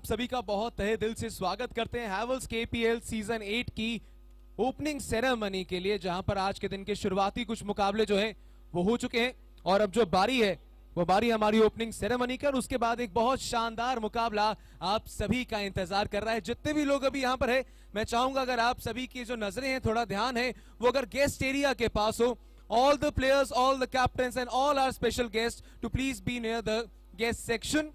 सभी का बहुत तहे दिल से स्वागत करते हैं हैवेल्स केपीएल सीजन 8 की ओपनिंग सेरेमनी के लिए, जहां पर आज के दिन के शुरुआती कुछ मुकाबले जो है वो हो चुके हैं और अब जो बारी है वो बारी हमारी ओपनिंग सेरेमनी का। उसके बाद एक बहुत शानदार मुकाबला आप सभी का इंतजार कर रहा है। जितने भी लोग अभी यहाँ पर है, मैं चाहूंगा अगर आप सभी की जो नजरें हैं, थोड़ा ध्यान है, वो अगर गेस्ट एरिया के पास हो, all the players, all the captains and all our special guests to please be near the guest section.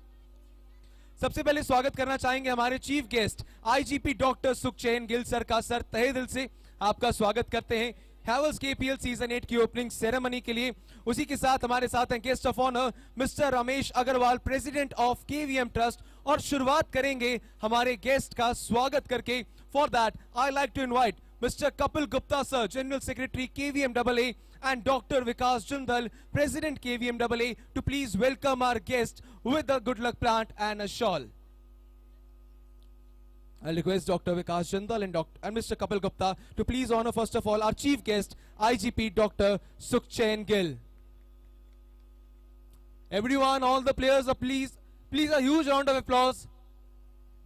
सबसे पहले स्वागत करना चाहेंगे हमारे chief guest IGP doctor Sukhchain Gill sir का। सर तहे दिल से आपका स्वागत करते हैं हैवेल्स केपीएल सीजन 8 की ओपनिंग सेरेमनी के लिए। उसी के साथ हमारे साथ हैं guest of honour mister Ramesh Agarwal, president of KVM trust. और शुरुआत करेंगे हमारे गेस्ट का स्वागत करके। For that I like to invite Mr. Kapil Gupta sir, General Secretary KVM AA, and Dr. Vikas Jindal, President KVM AA, to please welcome our guest with a good luck plant and a shawl. I'll request Dr. Vikas Jindal and Mr. Kapil Gupta to please honor first of all our chief guest IGP Dr. Sukhchhain Gill. Everyone, all the players, please a huge round of applause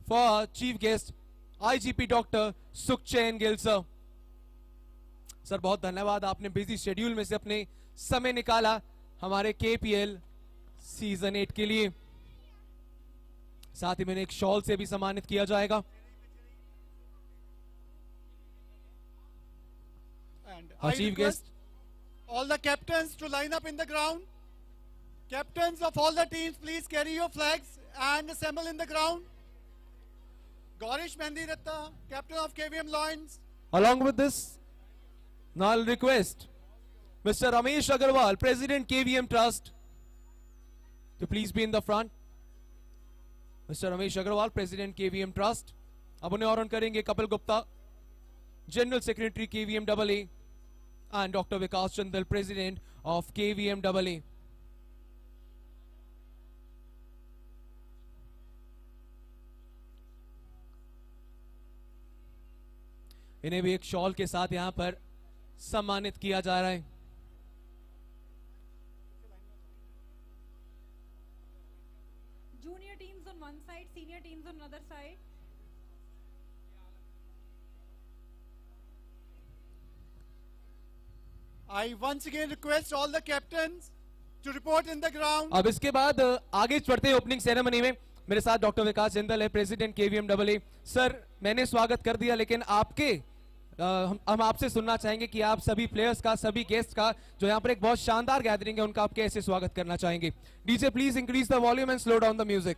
for our chief guest IGP doctor Sukhchain Gill sir. Sir बहुत धन्यवाद, आपने busy schedule में से अपने समय निकाला हमारे KPL season 8 के लिए। साथ ही मैंने एक शॉल से भी सम्मानित किया जाएगा। And I request all the captains to line up in the ground. Captains of all the teams, please carry your flags and assemble in the ground. Gaurish Mendiratta, captain of KVM Lions. Along with this, now I'll request Mr. Ramesh Agarwal, President KVM Trust, to please be in the front. Mr. Ramesh Agarwal, President KVM Trust. अब उन्हें on करेंगे Kapil Gupta, General Secretary KVM AA, and Dr. Vikas Jindal, President of KVM AA. इन्हें भी एक shawl के साथ यहां पर सम्मानित किया जा रहा है। Junior teams on one side, senior teams on another side. I once again request all the captains to report in the ground. अब इसके बाद आगे बढ़ते हैं ओपनिंग सेरेमनी में। मेरे साथ डॉक्टर विकास जिंदल है, प्रेसिडेंट केवीएम AA। सर मैंने स्वागत कर दिया, लेकिन आपके हम आपसे सुनना चाहेंगे कि आप सभी प्लेयर्स का, सभी गेस्ट का, जो यहाँ पर एक बहुत शानदार गैदरिंग है, उनका आप कैसे स्वागत करना चाहेंगे। DJ please increase the volume and slow down the music.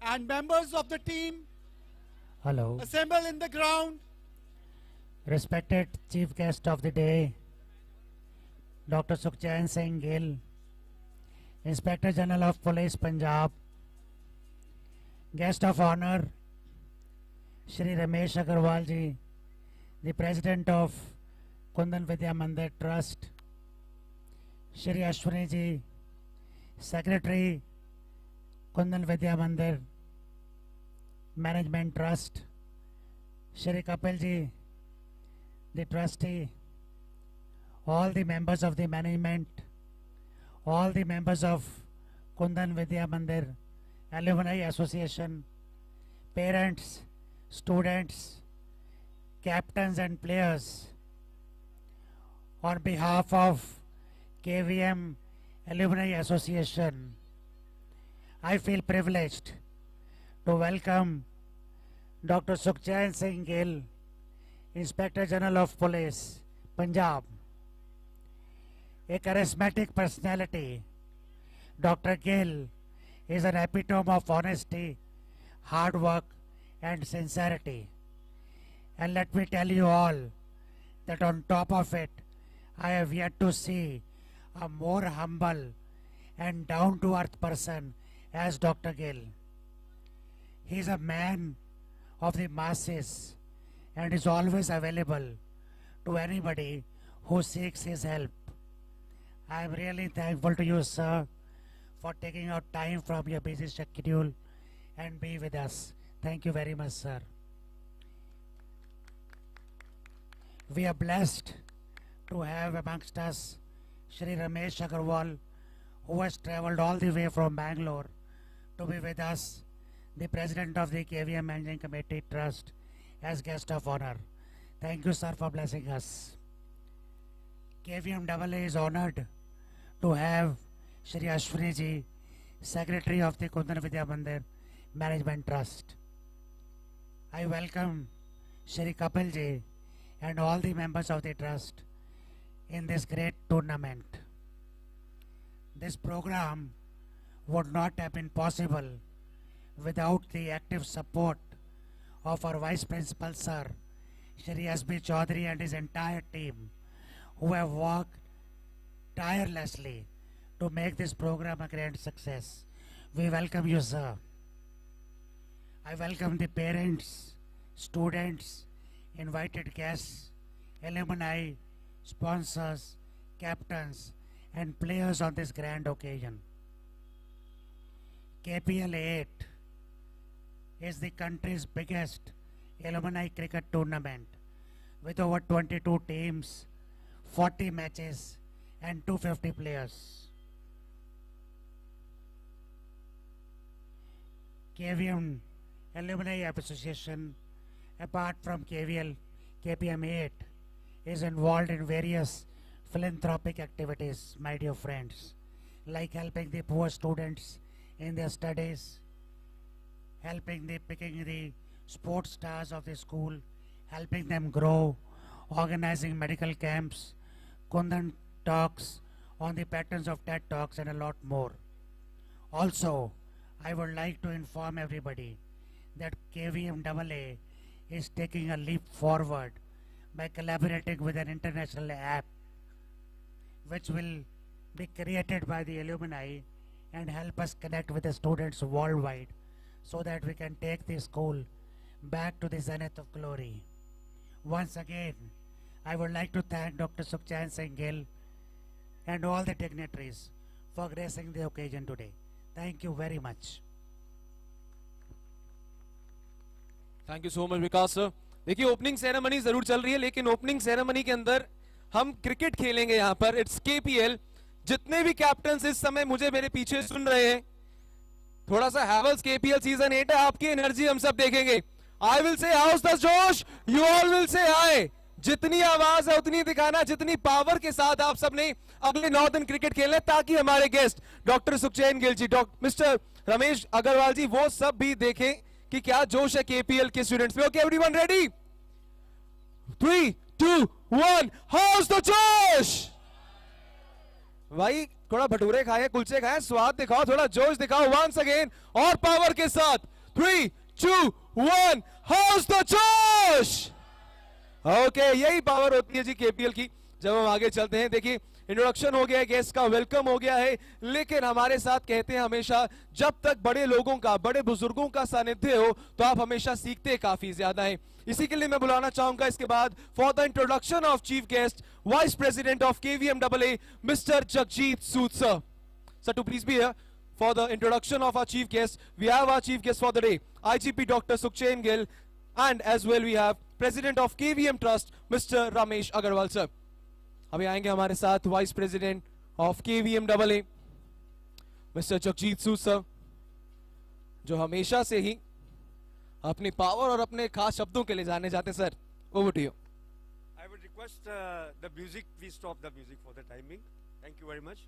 And members of the team, Hello. assemble in the ground. Respected Chief Guest of the day, Dr. Sukhchhain Singh Gill, Inspector General of Police Punjab, Guest of Honor, Shri Ramesh Agarwal ji, the President of Kundan Vidya Mandir Trust, Shri Ashwini ji, Secretary, Kundan Vidya Mandir Management Trust, Shri Kapil ji, the trustee, all the members of the management, all the members of Kundan Vidya Mandir Alumni Association, parents, students, captains and players, on behalf of KVM Alumni Association, I feel privileged to welcome Dr. Sukhchhain Singh Gill, Inspector General of Police, Punjab. A charismatic personality, Dr. Gill is an epitome of honesty, hard work and sincerity. And let me tell you all that on top of it, I have yet to see a more humble and down-to-earth person as Dr. Gill. He is a man of the masses and is always available to anybody who seeks his help. I am really thankful to you, sir, for taking out time from your busy schedule and be with us. Thank you very much, sir. We are blessed to have amongst us Shri Ramesh Agarwal, who has travelled all the way from Bangalore to be with us, the President of the KVM Managing Committee Trust, as guest of honor. Thank you, sir, for blessing us. KVM AA is honored to have Shri Ashwini ji, Secretary of the Kundan Vidya Mandir Management Trust. I welcome Shri Kapil ji and all the members of the trust in this great tournament. This program would not have been possible without the active support of our Vice Principal Sir, Shri S.B. Chaudhary and his entire team, who have worked tirelessly to make this program a grand success. We welcome you, sir. I welcome the parents, students, invited guests, alumni, sponsors, captains, and players on this grand occasion. KPL 8 is the country's biggest alumni cricket tournament with over 22 teams, 40 matches, and 250 players. KVM Alumni Association, apart from KPM 8, is involved in various philanthropic activities, my dear friends, like helping the poor students in their studies, picking the sports stars of the school, helping them grow, organizing medical camps, Kundan talks on the patterns of TED Talks, and a lot more. Also, I would like to inform everybody that KVM AA is taking a leap forward by collaborating with an international app which will be created by the alumni and help us connect with the students worldwide so that we can take the school back to the zenith of glory. Once again, I would like to thank Dr. Sukhchand Singh Gill and all the dignitaries for gracing the occasion today. Thank you very much. Thank you so much Vikas sir. देखिए opening ceremony जरूर चल रही है, लेकिन opening ceremony के अंदर हम cricket खेलेंगे यहाँ पर. It's KPL. जितने भी कैप्टन इस समय मुझे मेरे पीछे सुन रहे हैं, थोड़ा सा हैवल्स केपीएल सीजन 8 है, आपकी एनर्जी हम सब देखेंगे. I will say house the जोश, यू ऑल विल से हाय. जितनी आवाज है उतनी दिखाना, जितनी पावर के साथ आप सबने अगले 9 दिन क्रिकेट खेलना, ताकि हमारे गेस्ट डॉक्टर सुखचैन गिल जी, मिस्टर रमेश अग्रवाल जी, वो सब भी देखें कि क्या जोश है केपीएल के स्टूडेंट्स में. Okay everyone ready? 3, 2, 1, house the जोश. भाई थोड़ा भटूरे खाए, कुलचे खाए, स्वाद दिखाओ, थोड़ा जोश दिखाओ. वंस अगेन और पावर के साथ 3, 2, 1, हाउस द जोश. ओके यही पावर होती है जी केपीएल की. जब हम आगे चलते हैं, देखिए इंट्रोडक्शन हो गया है, गेस्ट का वेलकम हो गया है, लेकिन हमारे साथ कहते हैं हमेशा, जब तक बड़े लोगों का, बड़े बुजुर्गों का सानिध्य हो तो आप हमेशा सीखते काफी ज्यादा हैं. इसी के लिए मैं बुलाना चाहूंगा इसके बाद for the introduction of chief guest, vice president of KVM AA, mister Jagjit Sood sir. Sir to please be here for the introduction of our chief guest. We have our chief guest for the day, IGP Dr. Sukhchand Gill, and as well we have President of KVM Trust, Mr. Ramesh Agarwal sir. अभी आएंगे हमारे साथ vice president of KVM AA, mister Jagjit Sood sir, जो हमेशा से ही अपनी power और अपने खास शब्दों के लिए जाने जाते. Sir over to you. I would request the music, please stop the music for the timing. Thank you very much.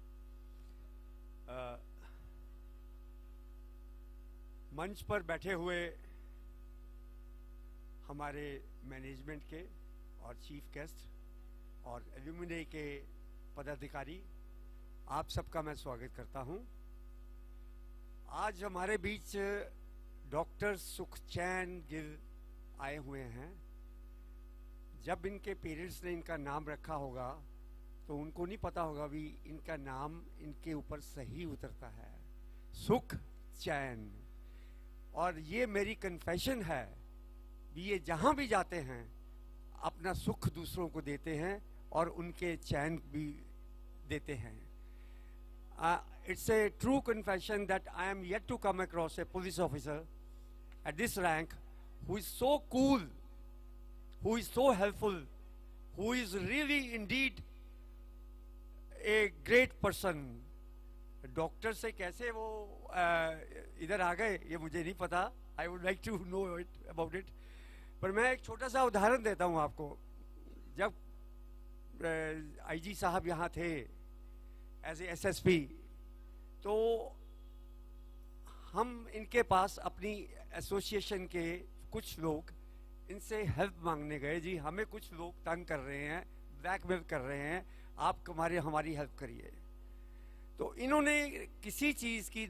मंच पर बैठे हुए हमारे मैनेजमेंट के और चीफ गेस्ट और एल्यूमिनी के पदाधिकारी, आप सबका मैं स्वागत करता हूं. आज हमारे बीच डॉक्टर सुखचैन गिल आए हुए हैं. जब इनके पेरेंट्स ने इनका नाम रखा होगा तो उनको नहीं पता होगा भी इनका नाम इनके ऊपर सही उतरता है, सुख चैन. और ये मेरी कन्फेशन है भी, ये जहां भी जाते हैं अपना सुख दूसरों को देते हैं और उनके चैन भी देते हैं. It's a true confession that I am yet to come across a police officer at this rank who is so cool, who is so helpful, who is really indeed a great person, doctor से कैसे वो इधर आ गए ये मुझे नहीं पता, I would like to know it about it. पर मैं एक छोटा सा उदाहरण देता हूँ आपको। जब आईजी साहब यहाँ थे एज ए एसएसपी, तो हम इनके पास अपनी एसोसिएशन के कुछ लोग इनसे हेल्प मांगने गए, जी हमें कुछ लोग तंग कर रहे हैं, ब्लैकमेल कर रहे हैं, आप हमारी हेल्प करिए। तो इन्होंने किसी चीज़ की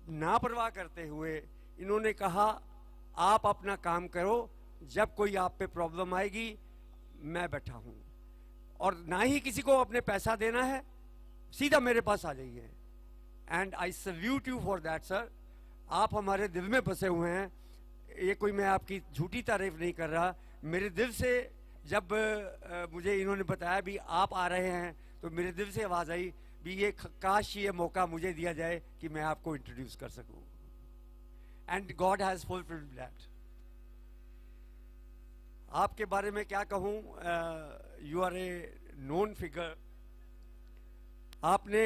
नापरवाह करते हुए इन्होंने कहा आप अपना काम करो, जब कोई आप पे प्रॉब्लम आएगी मैं बैठा हूँ, और ना ही किसी को अपने पैसा देना है, सीधा मेरे पास आ जाइए। And I salute you for that sir, आप हमारे दिल में बसे हुए हैं। ये कोई मैं आपकी झूठी तारीफ नहीं कर रहा, मेरे दिल से जब मुझे इन्होंने बताया भी आप आ रहे हैं तो मेरे दिल से आवाज़ आई भी ये काश ये मौका मुझे दिया जाए कि मैं आपको इंट्रोड्यूस कर सकूं। And God has fulfilled that. आपके बारे में क्या कहूं, you are a known figure. आपने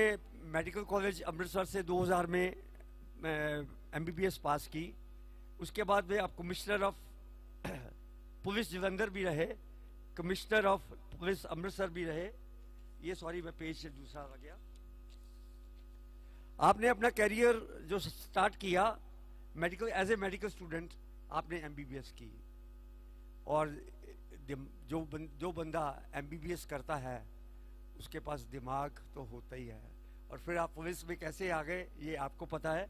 मेडिकल कॉलेज अमृतसर से 2000 में MBBS पास की, उसके बाद में आप कमिश्नर ऑफ पुलिस जलंधर भी रहे, कमिश्नर ऑफ पुलिस अमृतसर भी रहे। ये सॉरी मैं पेज से दूसरा आ गया। आपने अपना कैरियर जो स्टार्ट किया medical as a medical student, आपने MBBS की, और जो बंदा MBBS करता है उसके पास दिमाग तो होता ही है। और फिर आप पुलिस में कैसे आ गए ये आपको पता है।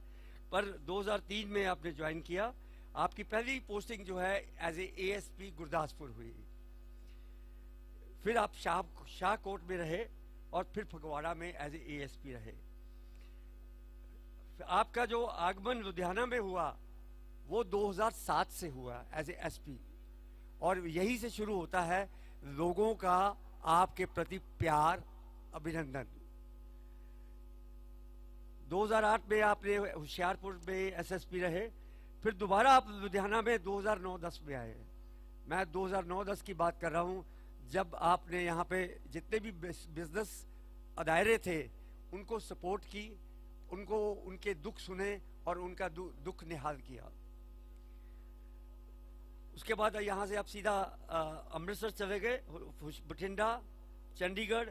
पर 2003 में आपने ज्वाइन किया, आपकी पहली पोस्टिंग जो है एज ए ASP गुरदासपुर हुई। फिर आप शाहकोट में रहे और फिर फगवाड़ा में एज ए ASP रहे। आपका जो आगमन लुधियाना में हुआ वो 2007 से हुआ एज ए SP, और यही से शुरू होता है लोगों का आपके प्रति प्यार, अभिनंदन। 2008 में आपने होशियारपुर में SSP रहे, फिर दोबारा आप लुधियाना में 2009-10 में आए। मैं 2009-10 की बात कर रहा हूँ, जब आपने यहाँ पे जितने भी बिजनेस अदायरे थे उनको सपोर्ट की, उनको उनके दुख सुने और उनका दुख निहाल किया। उसके बाद यहाँ से आप सीधा अमृतसर चले गए, बठिंडा, चंडीगढ़,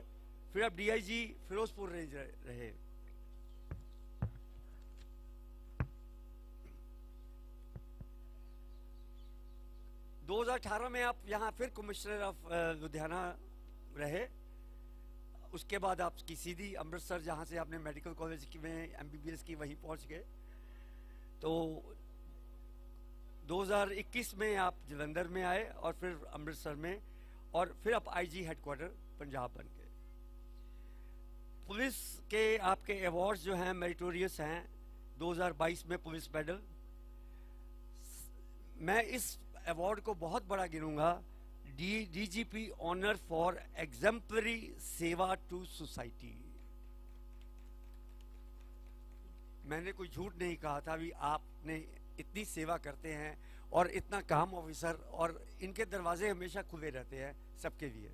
फिर आप DIG फिरोजपुर रेंज रहे। दो 2018 में आप यहाँ फिर कमिश्नर ऑफ लुधियाना रहे। उसके बाद आपकी सीधी अमृतसर, जहाँ से आपने मेडिकल कॉलेज में MBBS की, वहीं पहुँच गए। तो 2021 में आप जलंधर में आए और फिर अमृतसर में, और फिर आप IG हेडक्वार्टर पंजाब बन गए। पुलिस के आपके अवार्ड्स जो हैं मेरिटोरियस हैं। 2022 में पुलिस मेडल, मैं इस अवार्ड को बहुत बड़ा गिनूंगा, DGP ऑनर फॉर एग्जेम्पलरी सेवा टू सोसाइटी। मैंने कोई झूठ नहीं कहा था भी आपने इतनी सेवा करते हैं और इतना काम ऑफिसर, और इनके दरवाजे हमेशा खुले रहते हैं सबके लिए।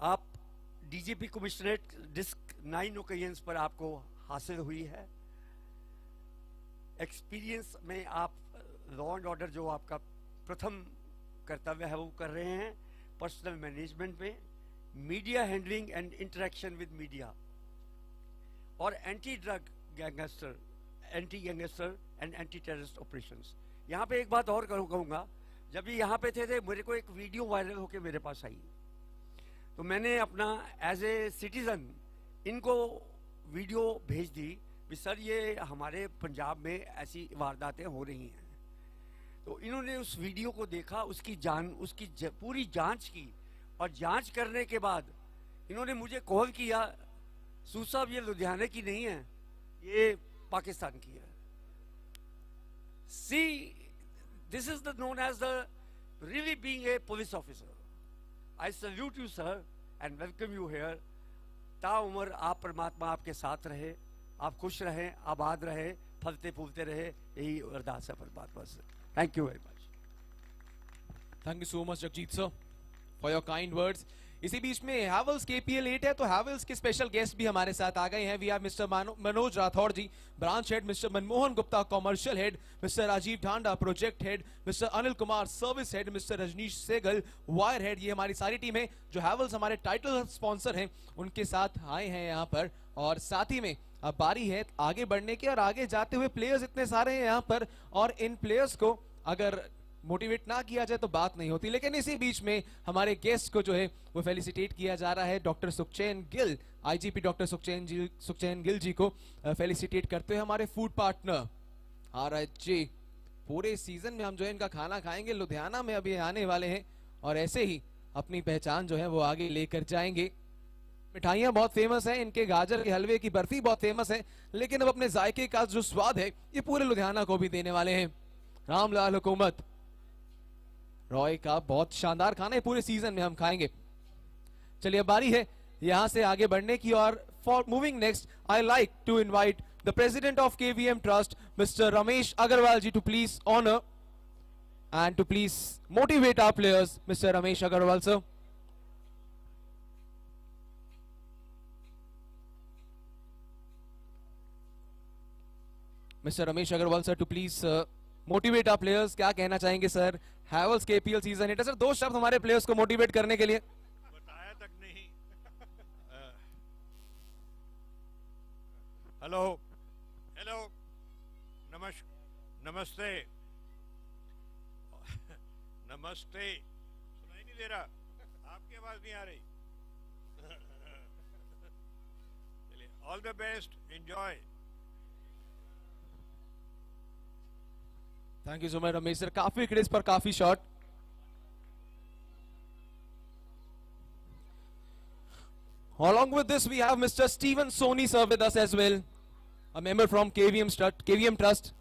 आप DGP कमिश्नरेट डिस्क 9 ओकेजन्स पर आपको हासिल हुई है। एक्सपीरियंस में आप लॉ एंड ऑर्डर जो आपका प्रथम कर्तव्य है वो कर रहे हैं, पर्सनल मैनेजमेंट में, media handling and interaction with media, और anti drug gangster, anti gangster and anti terrorist operations. यहाँ पे एक बात और कहूँगा, जब ये यहाँ पे थे मेरे को एक वीडियो वायरल होके मेरे पास आई, तो मैंने अपना एज ए सिटीजन इनको वीडियो भेज दी कि सर ये हमारे पंजाब में ऐसी वारदातें हो रही हैं। तो इन्होंने उस वीडियो को देखा, उसकी पूरी जांच की, और जांच करने के बाद इन्होंने मुझे कॉल किया, सूद साहब ये लुधियाना की नहीं है, ये पाकिस्तान की है। See this is the known as the really being a police officer. I salute you sir and welcome you here. ताउम्र आप परमात्मा आपके साथ रहे, आप खुश रहें, आबाद रहे, फलते फूलते रहे, यही अरदास है परमात्मा से। Thank you very much. Thank you so much, Jagjit sir, for your kind words. इसी बीच में हैवल्स केपीएल 8 है, तो हैवल्स के स्पेशल गेस्ट भी हमारे साथ आ गए हैं। We have mister Manoj Rathore ji, branch head, mister Manmohan Gupta, commercial head, mister Rajeev Dhanda, project head, mister Anil Kumar, service head, mister Rajneesh Sehgal, wire head. ये हमारी सारी टीम है जो हैवल्स हमारे टाइटल स्पॉन्सर हैं, उनके साथ आए हैं यहाँ पर। और साथ ही में अब बारी है आगे बढ़ने की, और आगे जाते हुए प्लेयर्स इतने सारे हैं यहाँ पर, और इन प्लेयर्स को अगर मोटिवेट ना किया जाए तो बात नहीं होती। लेकिन इसी बीच में हमारे गेस्ट को जो है वो फेलिसिटेट किया जा रहा है। Doctor Sukhchain Gill, IGP doctor Sukhchain Gill ji को फेलिसिटेट करते हुए हमारे फूड पार्टनर जी, पूरे सीजन में हम जो है इनका खाना खाएंगे, लुधियाना में अभी आने वाले हैं, और ऐसे ही अपनी पहचान जो है वो आगे लेकर जाएंगे। मिठाइयाँ बहुत फेमस हैं, इनके गाजर के हलवे की बर्फी बहुत फेमस है, लेकिन अब अपने जायके का जो स्वाद है ये पूरे लुधियाना को भी देने वाले हैं। रामलाल हुकूमत रॉय का बहुत शानदार खाना है, पूरे सीजन में हम खाएंगे। चलिए बारी है यहां से आगे बढ़ने की, और for moving next I like to invite the president of KVM trust mister Ramesh Agarwal ji to please honour and to please motivate our players. Mister Ramesh Agarwal sir. Mister Ramesh Agarwal sir to please motivate our players. क्या कहना चाहेंगे sir Havells KPL season 8? सर दो शब्द हमारे players को motivate करने के लिए। बताया तक नहीं। हेलो हेलो नमस्ते नमस्ते। सुनाई नहीं दे रहा, आपकी आवाज नहीं आ रही। चलिए, all the best, enjoy. Thank you so much Ramesh sir, काफी क्रिस पर काफी shot. Along with this, we have Mr. Stephen Soni sir with us as well, a member from KVM Trust.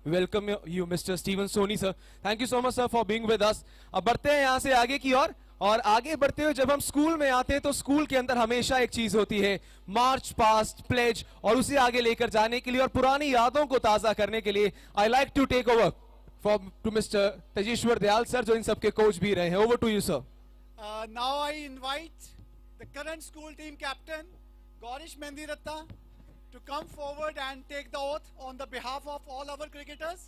We welcome you, Mr. Stephen Soni sir. Thank you so much sir for being with us. अब बढ़ते हैं यहाँ से आगे की ओर, और आगे बढ़ते हुए जब हम स्कूल में आते हैं तो स्कूल के अंदर हमेशा एक चीज होती है, मार्च पास्ट, प्लेज, और उसे आगे लेकर जाने के लिए और पुरानी यादों को ताजा करने के लिए I like to take over to mister Tejeshwar Dayal sir, जो इन सबके कोच भी रहे हैं। Over to you sir. Now I invite the current school team captain, Gaurish Mendiratta, to come forward and take the oath on the behalf of all our cricketers.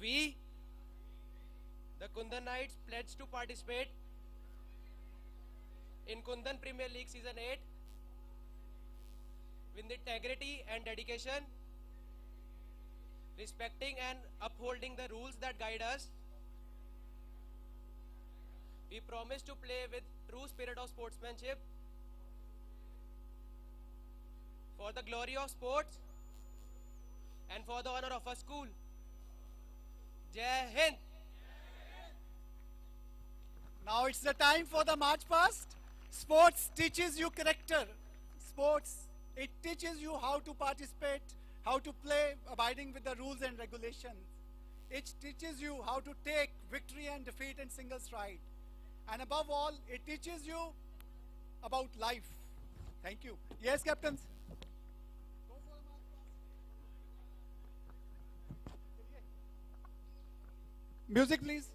We, the Kundan Knights, pledge to participate in Kundan Premier League Season 8 with integrity and dedication, respecting and upholding the rules that guide us. We promise to play with true spirit of sportsmanship for the glory of sports and for the honor of our school. Jai Hind. Now it's the time for the march past. Sports teaches you character. Sports, it teaches you how to participate, how to play, abiding with the rules and regulations. It teaches you how to take victory and defeat in single stride. And above all, it teaches you about life. Thank you. Yes, captains. Music, please.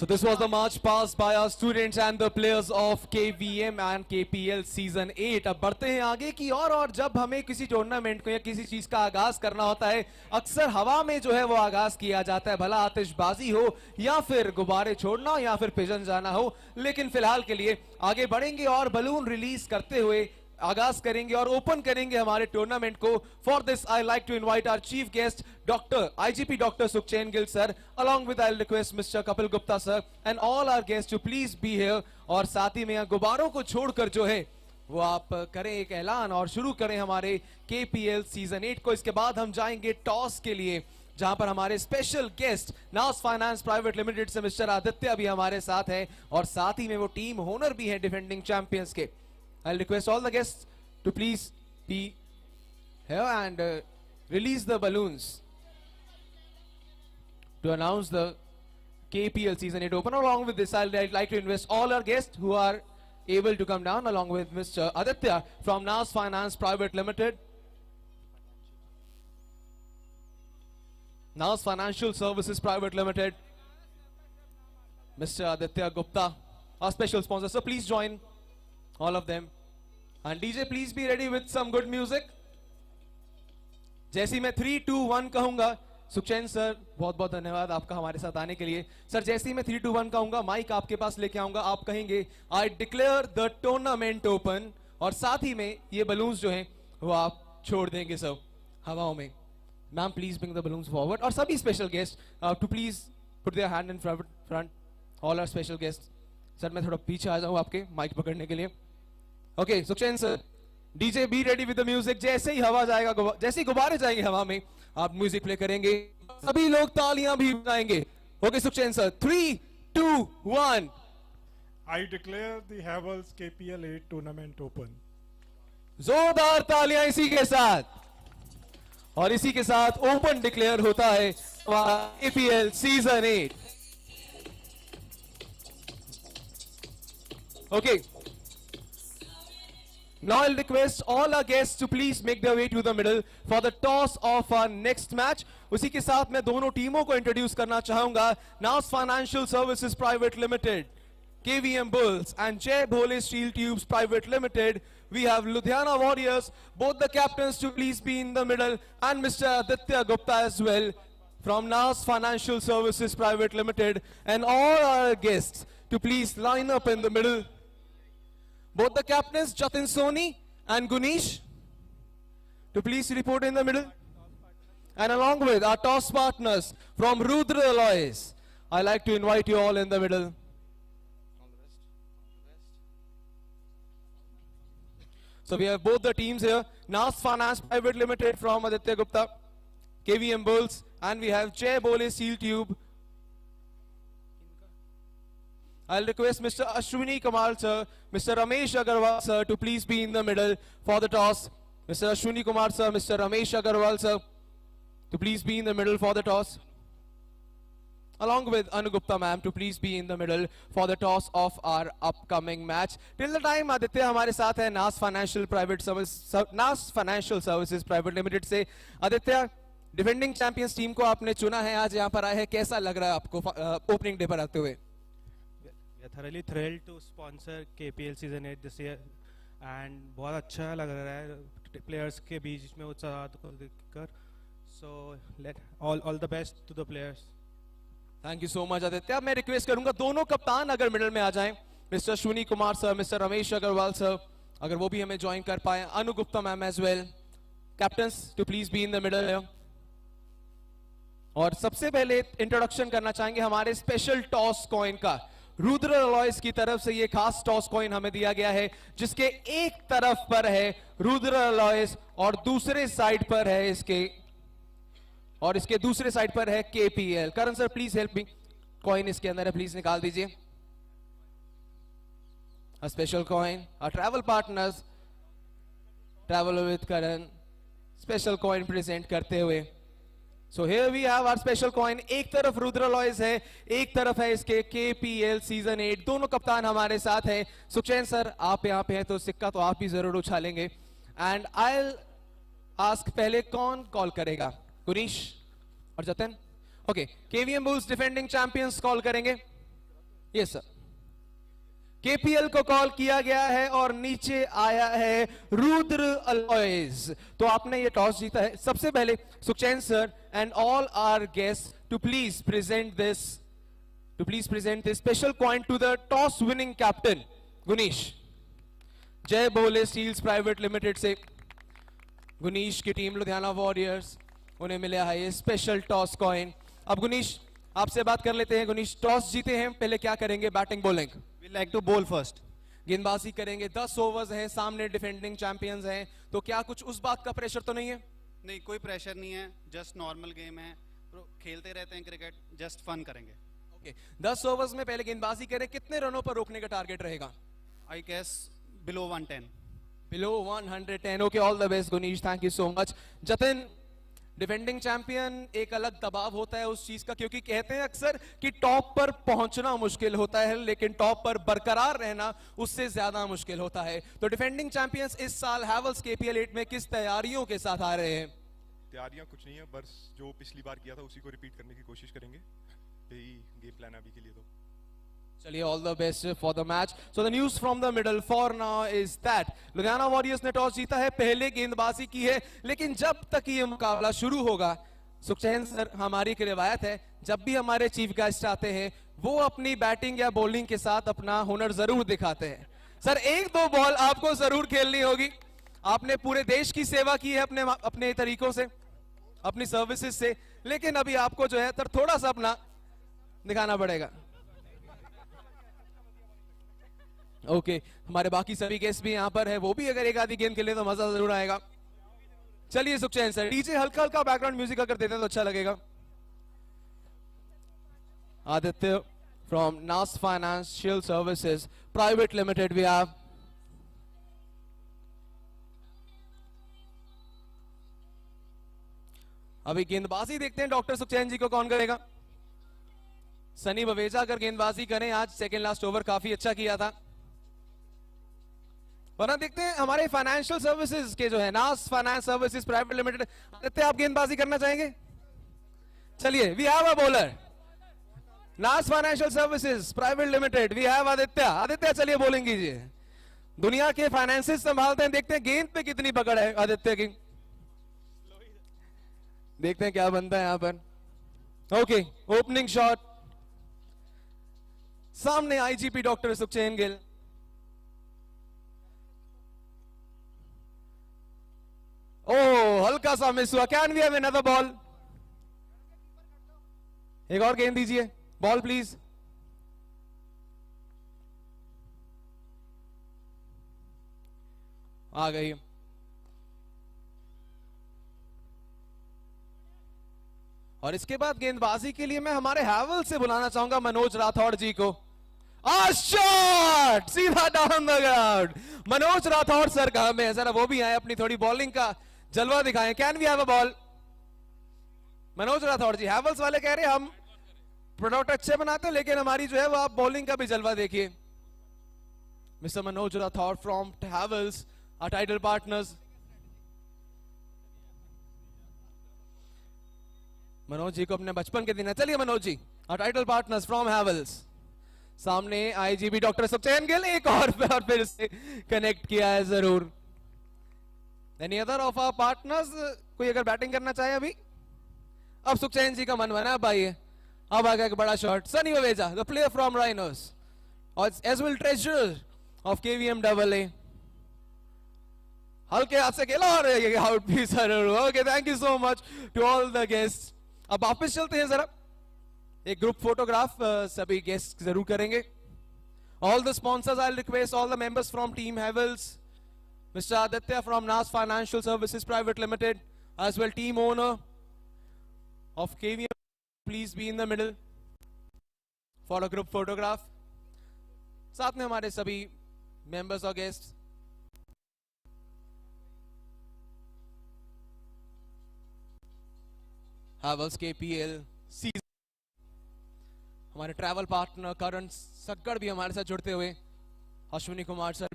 So this was the march passed by our students and the players of KVM and KPL Season 8. अब बढ़ते हैं आगे की और जब हमें किसी tournament को या किसी चीज का आगाज करना होता है, अक्सर हवा में जो है वो आगाज किया जाता है, भला आतिशबाजी हो या फिर गुब्बारे छोड़ना या फिर पिजन जाना हो. लेकिन फिलहाल के लिए आगे बढ़ेंगे और बलून रिलीज करते हुए आगाज करेंगे और ओपन करेंगे हमारे टूर्नामेंट को. For this I like to invite our chief guest doctor IGP doctor Sukhchain Gill sir, along with I'll request Mr. Kapil Gupta sir and all our guests to please be here. और साथ ही में यहाँ गुब्बारों को छोड़कर जो है वो आप करें एक ऐलान और शुरू करें हमारे KPL सीजन 8 को. इसके बाद हम जाएंगे टॉस के लिए, जहां पर हमारे स्पेशल गेस्ट नास फाइनेंस प्राइवेट लिमिटेड से मिस्टर आदित्य भी हमारे साथ हैं और साथ ही में वो टीम ओनर भी है डिफेंडिंग चैंपियंस के. I'll request all the guests to please be here and release the balloons to announce the KPL Season 8 Open. Along with this, I'd like to invite all our guests who are able to come down, along with Mr. Aditya from NAS Finance Private Limited, NAS Financial Services Private Limited, Mr. Aditya Gupta, our special sponsor. So please join all of them. And DJ, please be ready with some good music. जैसे ही मैं 3, 2, 1 कहूंगा, सुखचैन sir बहुत बहुत धन्यवाद आपका हमारे साथ आने के लिए. सर जैसे ही मैं 3, 2, 1 कहूंगा, माइक आपके पास लेके आऊंगा, आप कहेंगे I declare the tournament open, और साथ ही में ये बलून्स जो हैं वो आप छोड़ देंगे सब हवाओं में. Ma'am please bring the balloons forward. और सभी special guest to please put their hand in front, all our special guest. Sir मैं थोड़ा पीछे आ जाऊं आपके माइक पकड़ने के लिए. Okay Sukhchain sir, DJ be ready with the music. जैसे ही हवा जाएगा, जैसे ही गुब्बारे जाएंगे हवा में, आप म्यूजिक प्ले करेंगे, सभी लोग तालियां भी बजाएंगे. Okay Sukhchain sir, 3, 2, 1. I declare the Havels KPL 8 tournament open. जोरदार तालियां इसी के साथ, और इसी के साथ ओपन डिक्लेयर होता है KPL season 8. Okay. Now I'll request all our guests to please make their way to the middle for the toss of our next match. उसी के साथ मैं दोनों टीमों को इंट्रोड्यूस करना चाहूंगा. NAS Financial Services Private Limited, KVM Bulls and Jai Bhole Steel Tubes Private Limited. We have Ludhiana Warriors, both the captains to please be in the middle, and Mr. Aditya Gupta as well from NAS Financial Services Private Limited, and all our guests to please line up in the middle. Both the captains, Jatin Soni and Gunish, to please report in the middle. And along with our toss partners from Rudra Alloys, I'd like to invite you all in the middle. So we have both the teams here. NAS Finance Private Limited from Aditya Gupta, KVM Bulls, and we have Jai Bhole Steel Tube. I'll request Mr. Ashwini Kumar sir, Mr. Ramesh Agarwal sir to please be in the middle for the toss. Mr. Ashwini Kumar sir, Mr. Ramesh Agarwal sir to please be in the middle for the toss. Along with Anu Gupta ma'am to please be in the middle for the toss of our upcoming match. Till the time Aditya हमारे साथ है NAS Financial Services Private Limited से. Aditya, defending champions team को आपने चुना है, आज यहाँ पर आए हैं, कैसा लग रहा है आपको ओपनिंग डे पर आते हुए? We are thoroughly thrilled to sponsor KPL Season 8 this year and बहुत अच्छा लग रहा है प्लेयर्स के बीच में उत्साह को देखकर. So let all the best to the players. Thank you so much Aditya. मैं रिक्वेस्ट करूंगा दोनों कप्तान अगर मिडिल में आ जाएं, mister Ashwini Kumar sir, mister Ramesh Agarwal sir, अगर वो भी हमें ज्वाइन कर पाए. Anu Gupta ma'am as well, captains too please be in the middle. और सबसे पहले इंट्रोडक्शन करना चाहेंगे हमारे स्पेशल टॉस कॉइन का. रुद्र अलॉयज की तरफ से ये खास टॉस कॉइन हमें दिया गया है, जिसके एक तरफ पर है रुद्र अलॉयज और दूसरे साइड पर है इसके दूसरे साइड पर है KPL. Karan sir please help me, coin इसके अंदर है, प्लीज निकाल दीजिए. A special coin, a travel partners travel with Karan, special coin present करते हुए. So here we have our special coin. एक तरफ रुद्र अलॉयज है, एक तरफ है इसके KPL सीजन 8. दोनों कप्तान हमारे साथ हैं. सुखचैन सर आप यहाँ पे हैं तो सिक्का तो आप ही जरूर उछालेंगे. एंड I'll ask पहले कौन कॉल करेगा? गुनीश और जतन. Okay, KVM bulls defending champions call करेंगे. यस सर, केपीएल को कॉल किया गया है और नीचे आया है रुद्र अलॉयज। तो आपने ये टॉस जीता है। सबसे पहले Sukhchain sir and all our guest to please present this special coin to the toss winning captain Gunish. जय बोले स्टील्स प्राइवेट लिमिटेड से गुनीश की टीम लुधियाना वॉरियर्स, उन्हें मिला है ये स्पेशल टॉस कॉइन। अब गुनीश आपसे बात कर लेते हैं। गुनीश, टॉस जीते हैं, पहले क्या करेंगे? Batting bowling? We like to bowl first. गेंदबाजी करेंगे। 10 ओवर्स हैं, सामने डिफेंडिंग चैंपियंस हैं, तो क्या कुछ उस बात का प्रेशर तो नहीं है? नहीं, कोई प्रेशर नहीं है, जस्ट नॉर्मल गेम है, खेलते रहते हैं क्रिकेट, जस्ट फन करेंगे। ओके, 10 ओवर्स में पहले गेंदबाजी करें, कितने रनों पर रोकने का टारगेट रहेगा? I guess below 110। Below 110। Okay, all the best Gunish, thank you so much. Jatin, defending champion, एक अलग दबाव होता है उस चीज का, क्योंकि कहते हैं अक्सर कि टॉप पर पहुंचना मुश्किल होता है, लेकिन टॉप पर बरकरार रहना उससे ज्यादा मुश्किल होता है। तो डिफेंडिंग चैंपियंस इस साल हैवल्स केपीएल 8 में किस तैयारियों के साथ आ रहे हैं? तैयारियां कुछ नहीं है, बस जो पिछली बार किया था उसी को रिपीट करने की कोशिश करेंगे, यही गेम प्लान है अभी के लिए। तो चलिए, all the best for the match. So the news from the middle for now is that Ludhiana warriors ने टॉस जीता है, पहले गेंदबाजी की है, लेकिन जब तक ये मुकाबला शुरू होगा, सुखचैन सर, हमारी एक रिवायत है, जब भी हमारे चीफ गेस्ट आते हैं वो अपनी बैटिंग या बॉलिंग के साथ अपना हुनर जरूर दिखाते हैं। सर, 1-2 बॉल आपको जरूर खेलनी होगी। आपने पूरे देश की सेवा की है अपने तरीकों से, अपनी सर्विसेज से, लेकिन अभी आपको जो है थोड़ा सा अपना दिखाना पड़ेगा। ओके, हमारे बाकी सभी गेस्ट भी यहां पर है, वो भी अगर एक आधी गेंद खेले तो मजा जरूर आएगा। चलिए सुखचैन सर, डीजे हल्का हल्का बैकग्राउंड म्यूजिक अगर देते तो अच्छा लगेगा। Aditya from Naas financial services private limited we have. अभी गेंदबाजी देखते हैं डॉक्टर सुखचैन जी को कौन करेगा। सनी बवेजा अगर गेंदबाजी करें, आज सेकेंड लास्ट ओवर काफी अच्छा किया था। वरना देखते हैं हमारे फाइनेंशियल सर्विसेज के जो है Naas finance services private limited, Aditya आप गेंदबाजी करना चाहेंगे? चलिए, we have a bowler Naas financial services private limited, we have Aditya. Aditya चलिए बॉलिंग कीजिए। दुनिया के फाइनेंसेस संभालते हैं, देखते हैं गेंद पे कितनी पकड़ है आदित्य की, देखते हैं क्या बनता है यहां पर। ओके, ओपनिंग शॉट, सामने आईजीपी डॉक्टर सुखचैन गिल। ओ, हल्का सा मिस हुआ। Can we have another ball? एक और गेंद दीजिए, बॉल प्लीज। आ गई। और इसके बाद गेंदबाजी के लिए मैं हमारे हैवल से बुलाना चाहूंगा मनोज राठौड़ जी को। शॉट सीधा down the ground. Manoj Rathore sir कहां में है? जरा वो भी आए, अपनी थोड़ी बॉलिंग का जलवा दिखाएं। Can we have a ball? Manoj Rathore ji, Havells वाले कह रहे हैं हम प्रोडक्ट अच्छे बनाते हैं, लेकिन हमारी जो है वो आप बॉलिंग का भी जलवा देखिए। Mister Manoj Rathore from Havells, our title partners. Manoj ji को अपने बचपन के दिन है। चलिए Manoj ji, our title partners from Havells. सामने आईजीबी डॉक्टर सुखचैन गिल, एक और फिर से कनेक्ट किया है जरूर। Any other of our partners, कोई अगर बैटिंग करना चाहे अभी? अब सुखचैन जी का मन बना भाई है। अब आ गया एक बड़ा shot, Sunny Baweja the player from rhinos और as well treasurer of KVM AA। हल्के हाथ से खेला और आउट भी जरूर। Okay, thank you so much to all the guest. अब वापस चलते हैं, जरा एक ग्रुप फोटोग्राफ सभी गेस्ट जरूर करेंगे। All the sponsors I request all the members from team Havells, Mr. Aditya from NAS Financial Services Private Limited, as well team owner of KVM, please be in the middle for a group photograph. साथ में हमारे सभी members और guests. Havels KPL season. हमारे travel partner करण सक्कड़ भी हमारे साथ जुड़ते हुए, Ashwini Kumar sir,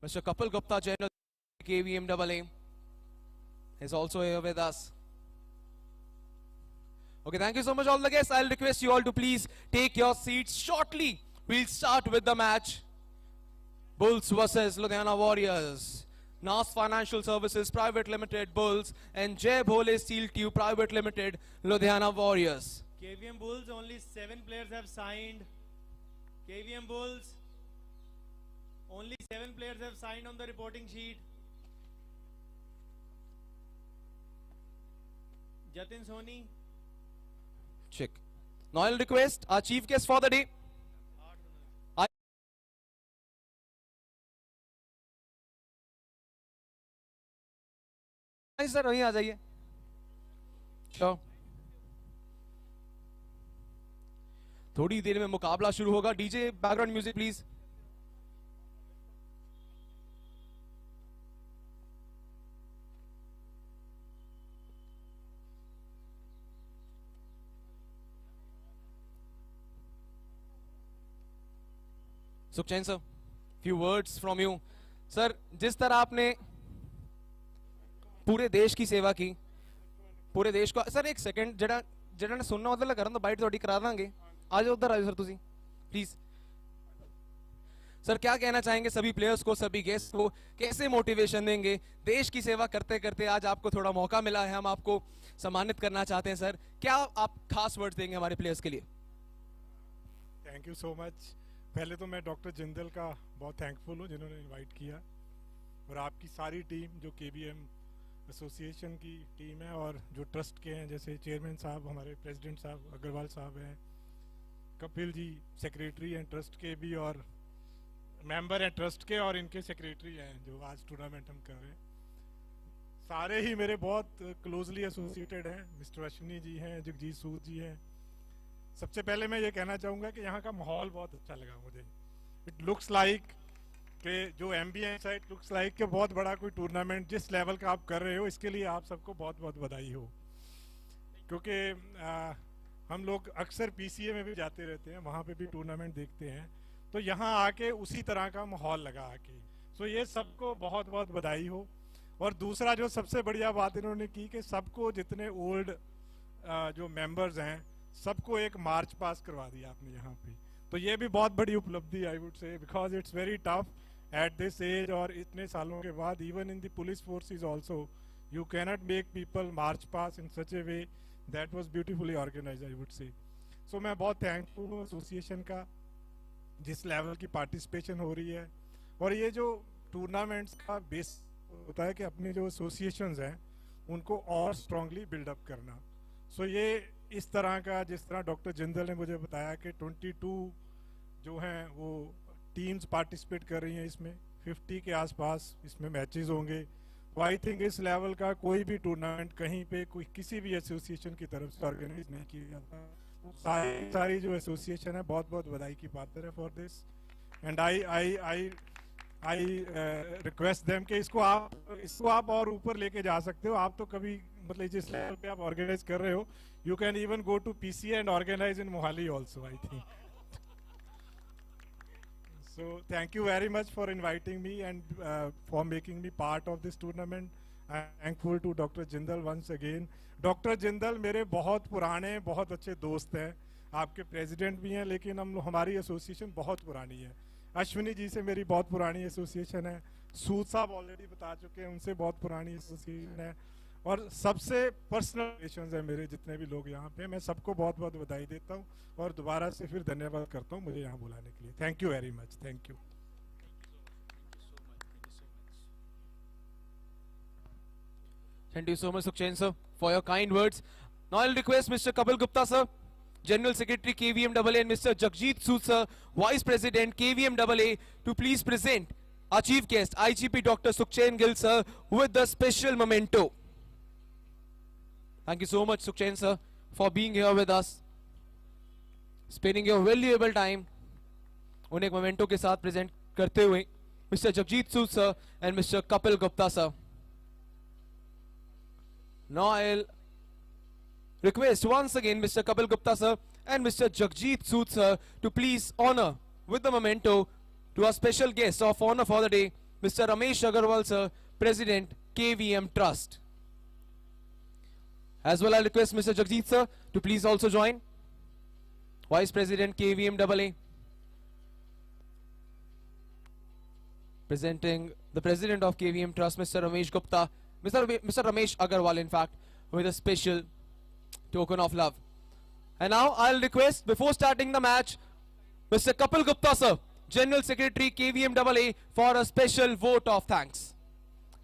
Mr. Kapil Gupta, General KVM AA, is also here with us. Okay, thank you so much, all the guests. I'll request you all to please take your seats shortly. We'll start with the match. Bulls versus Ludhiana Warriors. NAS Financial Services Private Limited Bulls and Jai Bhole Steel Tube Private Limited Ludhiana Warriors. KVM Bulls, only 7 players have signed. KVM Bulls, only 7 players have signed on the reporting sheet. Jatin Soni. Check. Now I'll request our chief guest for the day. Sir वहीं आ जाइए. Sure. थोड़ी देर में मुकाबला शुरू होगा. DJ background music please. Sukhchain sir, few words from you. Sir, जिस तरह आपने पूरे देश की सेवा की, पूरे देश को. सर एक सेकंड, ਜਿਹੜਾ ਨੇ ਸੁਣਨਾ ਉਹਦੇ ਲਈ ਕਰਨ ਤੋਂ ਬਾਈਟ ਤੁਹਾਡੀ करा देंगे. आ जाओ उधर, आ जाओ सर तुसी प्लीज. सर क्या कहना चाहेंगे सभी प्लेयर्स को, सभी गेस्ट को, कैसे मोटिवेशन देंगे? देश की सेवा करते करते आज आपको थोड़ा मौका मिला है, हम आपको सम्मानित करना चाहते हैं. सर क्या आप खास वर्ड्स देंगे हमारे प्लेयर्स के लिए? Thank you so much. पहले तो मैं डॉक्टर जिंदल का बहुत थैंकफुल हूँ जिन्होंने इनवाइट किया, और आपकी सारी टीम जो केबीएम एसोसिएशन की टीम है और जो ट्रस्ट के हैं, जैसे चेयरमैन साहब, हमारे प्रेसिडेंट साहब अग्रवाल साहब हैं, कपिल जी सेक्रेटरी हैं ट्रस्ट के भी, और मेंबर हैं ट्रस्ट के, और इनके सेक्रेटरी हैं जो आज टूर्नामेंट हम कर रहे हैं. सारे ही मेरे बहुत क्लोजली एसोसिएटेड हैं. मिस्टर अश्विनी जी हैं, जगजीत सूद जी हैं. सबसे पहले मैं ये कहना चाहूँगा कि यहाँ का माहौल बहुत अच्छा लगा मुझे. इट लुक्स लाइक कि जो एम्बियंस है, इट लुक्स लाइक कि बहुत बड़ा कोई टूर्नामेंट जिस लेवल का आप कर रहे हो, इसके लिए आप सबको बहुत बहुत बधाई हो. क्योंकि हम लोग अक्सर पीसीए में भी जाते रहते हैं, वहाँ पे भी टूर्नामेंट देखते हैं, तो यहाँ आके उसी तरह का माहौल लगा आके. सो ये सबको बहुत बहुत बधाई हो. और दूसरा जो सबसे बढ़िया बात इन्होंने की कि सबको, जितने ओल्ड जो मेंबर्स हैं, सबको एक मार्च पास करवा दिया आपने यहाँ पे. तो ये भी बहुत बड़ी उपलब्धि I would say, because it's very tough at this age, और इतने सालों के बाद even in the police forces also you cannot make people march past in such a way. That was beautifully organised I would say. So मैं बहुत thankful हूँ association का, जिस लेवल की पार्टिसिपेशन हो रही है. और ये जो टूर्नामेंट्स का बेस होता है कि अपने जो एसोसिएशंस हैं उनको और स्ट्रांगली बिल्डअप करना. सो ये इस तरह का, जिस तरह डॉक्टर जिंदल ने मुझे बताया कि 22 जो हैं वो टीम्स पार्टिसिपेट कर रही हैं इसमें, 50 के आसपास इसमें मैचेस होंगे. तो आई थिंक इस लेवल का कोई भी टूर्नामेंट कहीं पे कोई किसी भी एसोसिएशन की तरफ से ऑर्गेनाइज नहीं किया जाता. सारी जो एसोसिएशन है बहुत बहुत बधाई की पात्र है for this. And I request them कि इसको आप और ऊपर लेके जा सकते हो. आप तो कभी, मतलब जिस लेवल पे आप ऑर्गेनाइज कर रहे हो, you can even go to PCA and organize in Mohali also, I think. So thank you very much for inviting me and for making me part of this tournament. I'm thankful to Dr. Jindal once again. Dr. Jindal मेरे बहुत पुराने, बहुत अच्छे दोस्त हैं. आपके president भी हैं, लेकिन हमारी एसोसिएशन बहुत पुरानी है. अश्विनी जी से मेरी बहुत पुरानी एसोसिएशन है. सूद साहब ऑलरेडी बता चुके हैं, उनसे बहुत पुरानी एसोसिएशन है. और सबसे पर्सनल रिलेशंस है मेरे, जितने भी लोग यहाँ पे, मैं सबको बहुत बहुत बधाई देता हूँ और दोबारा से फिर धन्यवाद करता हूँ मुझे यहाँ बुलाने के लिए. Thank you very much. Thank you. Thank you so much, Sukhchain sir, for your kind words. Now I'll request Mr. Kapil Gupta sir, General Secretary KVMAA, and Mr. Jagjit Sood sir, Vice President KVMAA, to please present our chief guest, IGP Dr. Sukhchain Gill sir, with the special memento. Thank you so much, Sukhchain sir, for being here with us, spending your valuable time. उन्हें एक memento के साथ present करते हुए mister Jagjit Sood sir and mister Kapil Gupta sir. Now I'll request once again Mr. Kapil Gupta sir and Mr. Jagjit Sood sir to please honor with the memento to our special guest of honor for the day, Mr. Ramesh Agarwal sir, President KVM Trust. As well, I request Mr. Jagjit sir to please also join. Vice President KVM AA. Presenting the President of KVM Trust, Mr. Ramesh Gupta, Mr. Ramesh Agarwal, in fact, with a special token of love. And now I'll request, before starting the match, Mr. Kapil Gupta sir, General Secretary KVM AA, for a special vote of thanks.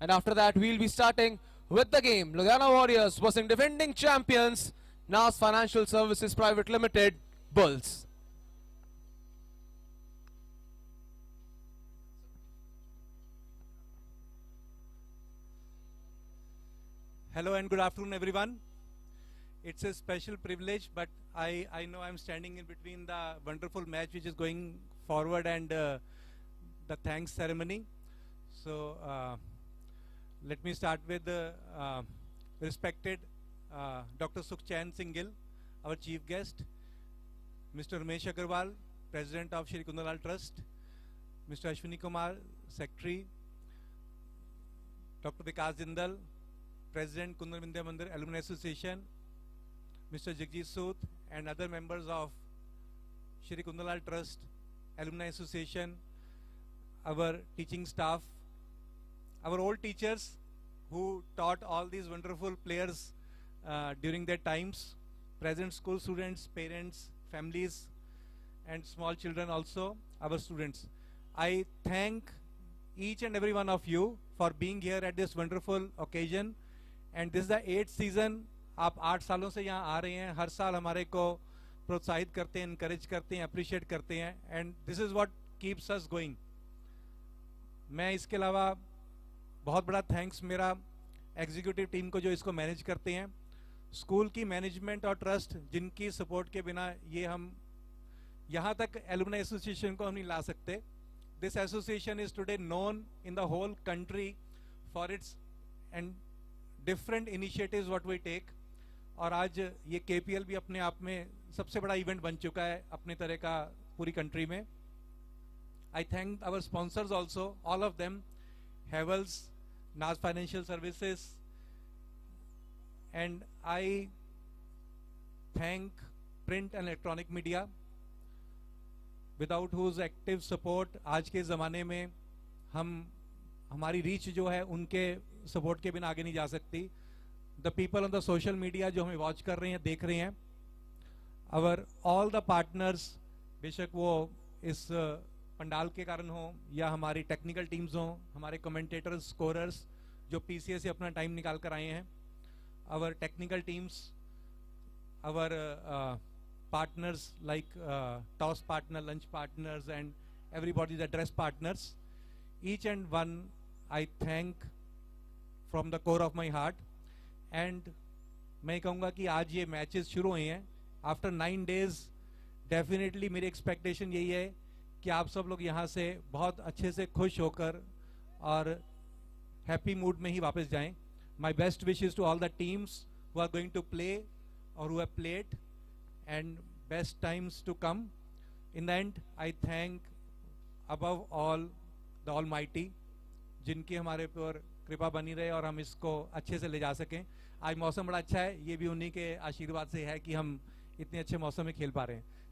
And after that, we'll be starting with the game. Ludhiana Warriors versus defending champions, NAS Financial Services Private Limited, Bulls. Hello and good afternoon, everyone. It's a special privilege, but I know I'm standing in between the wonderful match which is going forward and the thanks ceremony. So let me start with the respected Dr. Sukhchand Singhil, our chief guest, Mr. Ramesh Agarwal, President of Shri Kundalal Trust, Mr. Ashwini Kumar, Secretary, Dr. Vikas Jindal, President Kundal Vindhya Mandir Alumni Association, Mr. Jagjit Sood, and other members of Shri Kundalal Trust Alumni Association, our teaching staff, our old teachers who taught all these wonderful players during their times, present school students, parents, families, and small children also, our students. I thank each and every one of you for being here at this wonderful occasion. And this is the 8th season. आप 8 सालों से यहाँ आ रहे हैं, हर साल हमारे को प्रोत्साहित करते हैं, encourage करते हैं, appreciate करते हैं, and this is what keeps us going. मैं इसके अलावा बहुत बड़ा थैंक्स मेरा एग्जीक्यूटिव टीम को जो इसको मैनेज करते हैं, स्कूल की मैनेजमेंट और ट्रस्ट जिनकी सपोर्ट के बिना ये हम यहाँ तक एलुमनाई एसोसिएशन को हम नहीं ला सकते. This association is today known in the whole country for its and different initiatives what we take. और आज ये केपीएल भी अपने आप में सबसे बड़ा इवेंट बन चुका है अपने तरह का पूरी कंट्री में. I thank our sponsors also, all of them, Havells, Naaz financial services, and I thank print and electronic media without whose active support आज के ज़माने में हमारी रीच जो है उनके सपोर्ट के बिना आगे नहीं जा सकती. The people on the social media जो हमें वॉच कर रहे हैं, देख रहे हैं, अवर ऑल द पार्टनर्स, बेशक वो इस पंडाल के कारण हो या हमारी टेक्निकल टीम्स हो, हमारे कमेंटेटर्स, स्कोरर्स जो पीसीए से अपना टाइम निकाल कर आए हैं, our technical teams, our partners like toss partner, lunch partners, and everybody, the dress partners, each and one I thank from the core of my heart. And मैं कहूँगा कि आज ये मैचेस शुरू हुए हैं आफ्टर 9 days. डेफिनेटली मेरी expectation यही है कि आप सब लोग यहाँ से बहुत अच्छे से खुश होकर और हैप्पी मूड में ही वापस जाएं. My best wishes to all the teams who are going to play or who have played, and best times to come. In the end, I thank above all the Almighty, जिनकी हमारे पर कृपा बनी रहे और हम इसको अच्छे से ले जा सकें. आज मौसम बड़ा अच्छा है, ये भी उन्हीं के आशीर्वाद से है कि हम इतने अच्छे मौसम में खेल पा रहे हैं.